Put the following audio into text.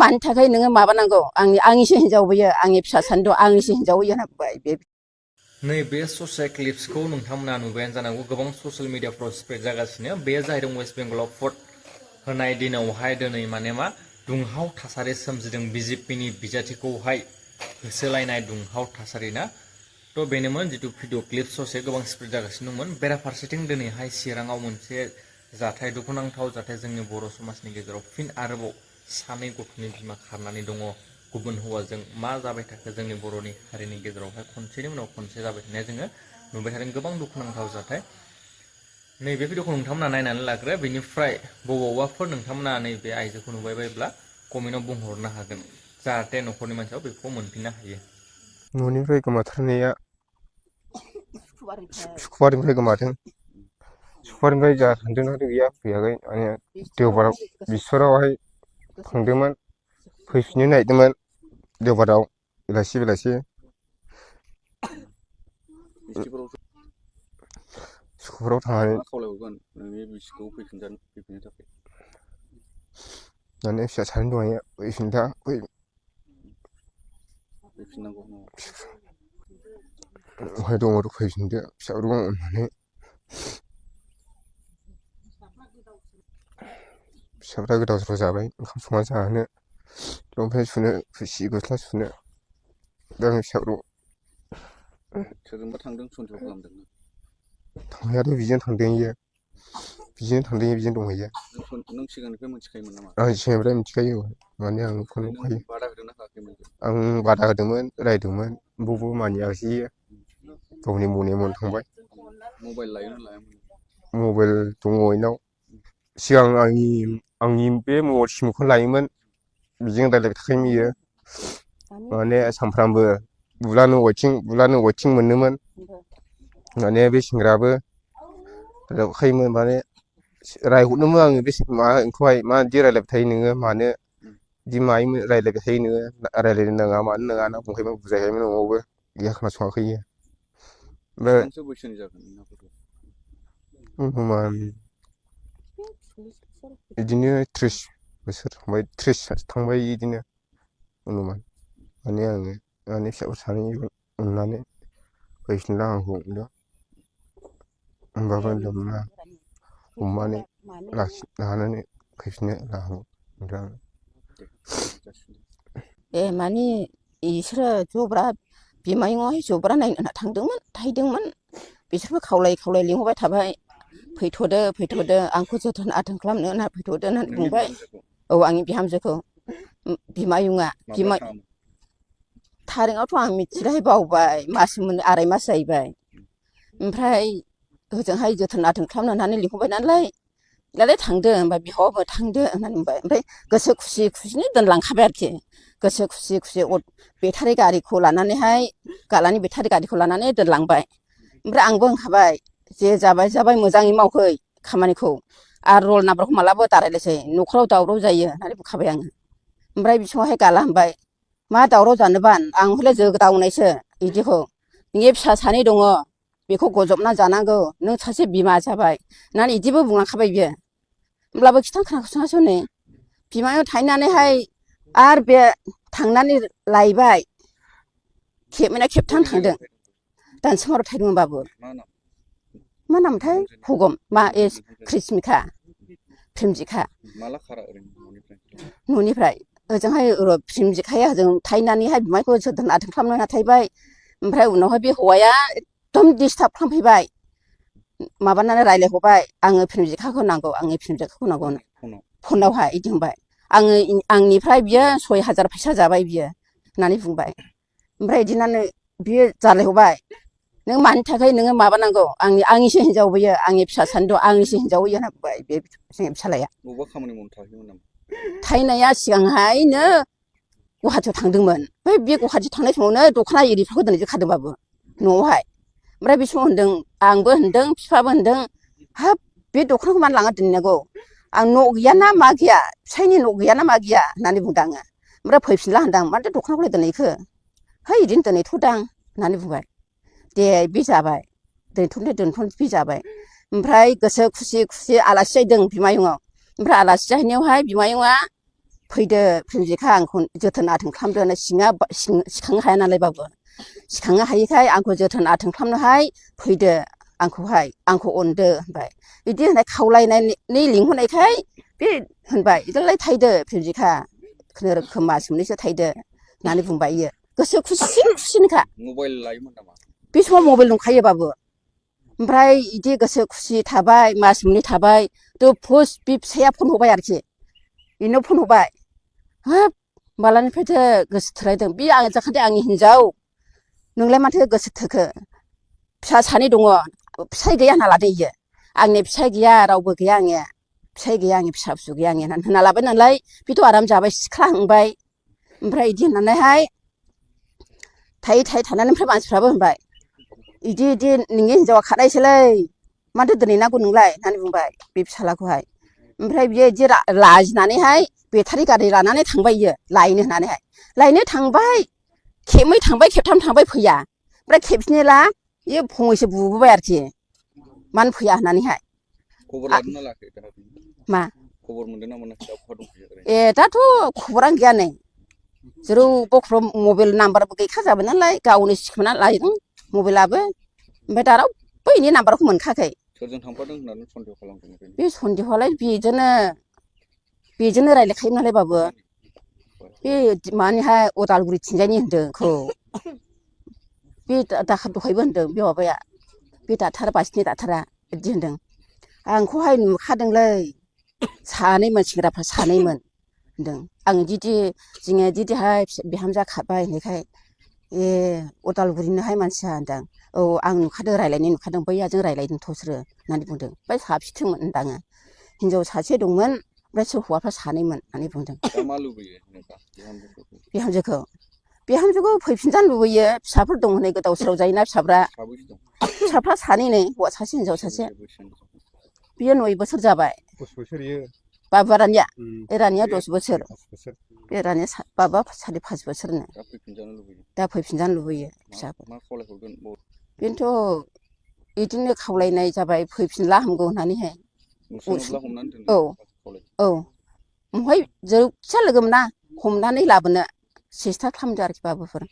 मानि थाखाय नोङो माबानांगौ आंनिसो हिनजाव बियो आंनि फिसा सानद' आंनिसो हिनजाव बियो होनना बुंबाय बे नैबे ससे क्लिप्सखौ नोंथांमोना नुबायानो जानांगौ गोबां ससियेल मिडियाफ्राव स्प्रेड जागासिनो बे जाहैदों वेस्ट बेंगलाव भट होनाय दिनावहाय दिनै माने मा दुंहाव थासारि सोमजिदों बिजेपिनि बिजाथिखौहाय होसोलायनाय दुंहाव थासारि ना थ' बेनोमोन जितु भिडिअ क्लिप ससे गोबां स्प्रेड जागासिनो दंमोन बेराफारसेथिं दिनैहाय चिराङाव मोनसे जाथाय दुखुनांथाव जाथाय जोंनि बर' समाजनि गेजेराव फिन आरोबाव सानै गथ'नि बिमा खारनानै दङ गुबुन हौवाजों मा जाबाय थाखो जोंनि बर'नि हारिनि गेजेरावहाय खनसेनि उनाव खनसे जाबाय थानाया जोङो नुबाय थादों गोबां दुखुनांथाव जाथाय नैबे भिडिअखौ नोंथांमोना नायनानै लाग्रो बेनिफ्राय बबावबाफोर नोंथांमोना नैबे आइजोखौ नुबाय बायोब्ला कमेन्टआव बुंहरनो हागोन जाहाथे न'खरनि मानसिया बेखौ मोनफिननो हायो न'निफ्राय गोमाथारनाया सुखुवारिनिफ्राय गोमाथों सुखुवारिनिफ्राय जा थांदों गैया फैयाखै माने देवबाराव बिसरावहाय थांदोंमोन फैफिननो नागिरदोंमोन देवबाराव बेलासि स्कुलफोराव थांनानै खावलायहरगोन नोंनि बिसिखौ फैफिननो थाखाय माने फिसा सानै दंहाय फैफिननांगौ बहाय दङ फैफिनदो फिसाफोरखौ अननानै फिसाफ्रा गोदाव सोराव जाबाय ओंखाम संना जाहोनो लंपेन्ट सुनो सि गस्ला सुनो दा आंनि फिसाफोरखौ सोरजोंबा थांदों सन्देह खालामदों थांनायाथ' बिजों थांदों बिजों दंहैयो नों सिगांनिफ्राय मिथिखायोमोन नामा आं सिगांनिफ्राय मिथिखायो माने आं फन खायो बादा होदोंना होआखैमोन आं बादा होदोंमोन रायदोंमोन बबो मानियाखिसै गावनि मने थांबाय मबाइल लायोना लायामोन मबाइल दङ बेनाव सिगां आंनि बे मबाइल सिमखौ लायोमोन बिजों रायज्लायबाय थाखायोमोन बियो माने सानफ्रामबो बुलानो अयथिं मोनोमोन माने बे सेंग्रायाबो रायज्लायखायोमोन माने रायहरनोमोन आङो बे माबाखौहाय माबायदि रायज्लायबाय थायो नोङो मानो बिदि मायो रायज्लायबाय थायो नोङो रायज्लायनो नाङा मानो नाङा होनना बुंखायोमोन बुजायखायोमोन न'आवबो गैया खोनासङाखै इयो बेसेबांसो बैसोनि जागोन बिदिनो 30 बोसोर थांबाय 30 थांबाय बिदिनो अनुमान माने आङो माने फिसाफोर सानैजों अननानै फैफिनला आंखौ मोनदों होमबाबो लोमना हमनानै लानानै फैफिननो लाहांदों माने इसोरो जब्रा बिमायंआवहाय जब्रा नायनो थांदोंमोन बिसोरबो खावलाय लिंहरबाय थाबाय फैथ'दो आंखौ जोथोन आथोन खालामनो होनना फैथ'दो होननानै बुंबाय औ आंनि बिहामजोखौ बिमायंआ थारिखआवथ' आं मिथिलाय बावबाय आराय मास जाहैबाय ओमफ्राय होजोंहाय जोथोन आथोन खालामनो होननानै लिंहरबाय नालाय दालाय थांदो होनबा बिहावबो थांदो होननानै बुंबाय ओमफ्राय गोसो खुसिनो दोनलांखाबाय आरोखि गोसो खुसि बेटारि गारिखौ लानानैहाय गालानि बेटारि गारिखौ लानानै दोनलांबाय ओमफ्राय आंबो होनखाबाय जे जाबाय मोजाङै मावहै खामानिखौ आरो रल नाम्बारखौ मालाबो दारायलायसै न'खराव दावराव जायो होननानै बुंखाबाय आङो ओमफ्राय बिसङावहाय गाला होनबाय मा दावराव जानोबा आं हले जोगदावनायसो बिदिखौ नोंनि फिसा सानै दङ बेखौ गजबना जानांगौ नों सासे बिमा जाबाय होननानै बिदिबो बुंलांखाबाय बियो होमब्लाबो खोनासङासै हनै बिमायाव थाहैनानैहाय आरो बे थांनानै लायबाय खेबथाम थांदों दानसोमाराव थाहैदोंमोनबाबो मा नामथाय भगम क्रिसमिका प्रेमजिखा न'निफ्राय ओजोंहाय प्रेमजिखाया ओजों थाहैनानैहाय बिमायखौ जोथोन आथोन खालामना थाहैबाय ओमफ्राय उनावहाय बे हौवाया एकदम डिस्टार्ब खालामफैबाय माबानानै रायज्लायहरबाय आङो प्रेमजिखाखौ नांगौ फनावहाय बिदि होनबाय आंनिफ्राय बियो 6000 फैसा जाबाय बियो होननानै बुंबाय ओमफ्राय बिदिनो बियो जालायहरबाय नों मानि थाखाय नोङो माबानांगौ आंनिसो हिनजाव बियो आंनि फिसा सानद' आंनिसो हिनजाव बियो होनना बुंबाय बे जोंनि फिसालाया थाहैनाया सिगांहायनो गुवाहाटियाव थांदोंमोन ओमफ्राय बे गुवाहाटि थांनाय समावनो दख'ना एरिफोरखौ दोनजोबखादोंबाबो न'आवहाय ओमफ्राय बे समाव होनदों आंबो होनदों बिफाबो होनदों हाब बे दख'नाखौ मानो लाङा दोननांगौ आं न' गैयाना मा गैया फिसायनि न' गैयाना मा गैया होननानै बुंदों आङो ओमफ्राय फैफिनला होनदां माथो दख'नाखौलाय दोनहैखो है बिदिनो दोनहैथ'दां होननानै बुंबाय दे बे जाबाय दोनथ' बे जाबाय ओमफ्राय गोसो खुसि आलासि जाहैदों बिमायंआव ओमफ्राय आलासि जाहैनायावहाय बिमायंआ फैदो फिलजिखा आंखौ जोथोन आथोन खालामदो सिखांनो हाया नालाय बाबु सिखांनो हायिखाय आंखौ जोथोन आथोन खालामनोहाय फैदो आंखौ अनदो होनबाय बिदि होननाय खावलायनानै लिंहरनायखाय बे होनबाय बिदिलाय थायदो फिलजिखा खुनुरोखोम मास मोननैसो थायदो होननानै बुंबाय इयो गोसो खुसिनोखा मबाइल लायोमोन नामा बे समाव मबाइल दंखायो बाबु ओमफ्राय बिदि गोसो खुसि थाबाय मास मोननै थाबाय दुफुस बे फिसाया फन हरबाय आरोखि बेनो फन हरबाय हाब मालानिफ्रायथो गोसो थोलायदों बे आं जाखादे आंनि हिनजाव नोंलाय माथो गोसो थोखो फिसा सानै दङ फिसाय गैया होनना लादो इयो आंनि फिसाय गैया रावबो गैया आंनिया फिसाय गैया आंनि फिसा फिसौ गैया आंनिया होनना लाबाय नालाय बेथ' आराम जाबाय सिख्ला हांबाय ओमफ्राय बिदि होननानैहाय थायै थानानै ओमफ्राय मानसिफ्राबो होनबाय बिदि नोंनि हिनजावा खानायसोलै माथो दिनै नांगौ नोंलाय होननानै बुंबाय बे फिसालाखौहाय ओमफ्राय बियो बिदि लाजिनानैहाय बेटारि गारि लानानै थांबाय इयो लायनो होननानैहाय लायनो थांबाय खेबनै थांबाय खेबथाम थांबाय फैया ओमफ्राय खेबसेनिला बियो फंनैसो बुबोबाय आरोखि मानो फैया होननानैहाय खबर लादोंना लायाखै मा खबर मोनदोंना मोनाखै दा बहा दंफैयो ए दाथ' खबरानो गैया नै जेरावबो मबाइल नाम्बारबो गैखाजाबाय नालाय गावनो सिखोमाना लायदों मबाइलाबो ओमफ्राय दा रावबो बेनि नाम्बारखौ मोनखायाखै सोरजों थांफादों होननानै सन्देह खालामदों बे सन्देहआलाय बेजोंनो रायज्लायखायो नालाय बाबु बे मानिहाय उदालगुरि थिंजायनि होनदों बे दाखार दहायबो होनदों बे माबाया बे डाक्टार बासिनि डाक्टारा बिदि होनदों आंखौहाय नुखादोंलै सानैमोन सेंग्राफ्रा सानैमोन होनदों आं जोङो दिदिहाय बिहामजो खारबाय होननायखाय ए उदालगुरिनोहाय मानसिया होनदां औ आं नुखादों रायज्लायनाय नुखादों बैयाजों रायज्लायदोंथ' बिसोरो होननानै बुंदों ओमफ्राय साबेसेथोमोन होनदाङो हिनजाव सासे दंमोन ओमफ्राय सोर हौवाफ्रा सानैमोन होननानै बुंदों दा मा लुबैयो बिहामजोखौ फैफिनजानो लुबैयो फिसाफोर दं हनै गोदाव सोराव जायोना साबैसे दं फिसाफ्रा सानै नै हौवा सासे हिनजाव सासे बियो 9 बोसोर जाबाय 10 बोसोर इयो बाबा रानिया रानिया 10 बोसोर बे रानिया बाबा 5.5 बोसोरनो दा फैफिनजानो लुबैयो फिसाफोर बेनोथ' बिदिनो खावलायनाय जाबाय फैफिनला हामगौ होननानैहाय औ ओमफ्राय जेरैखिया लोगो मोना हमनानै लाबोनो सेस्था खालामदो आरोखि बाबुफोर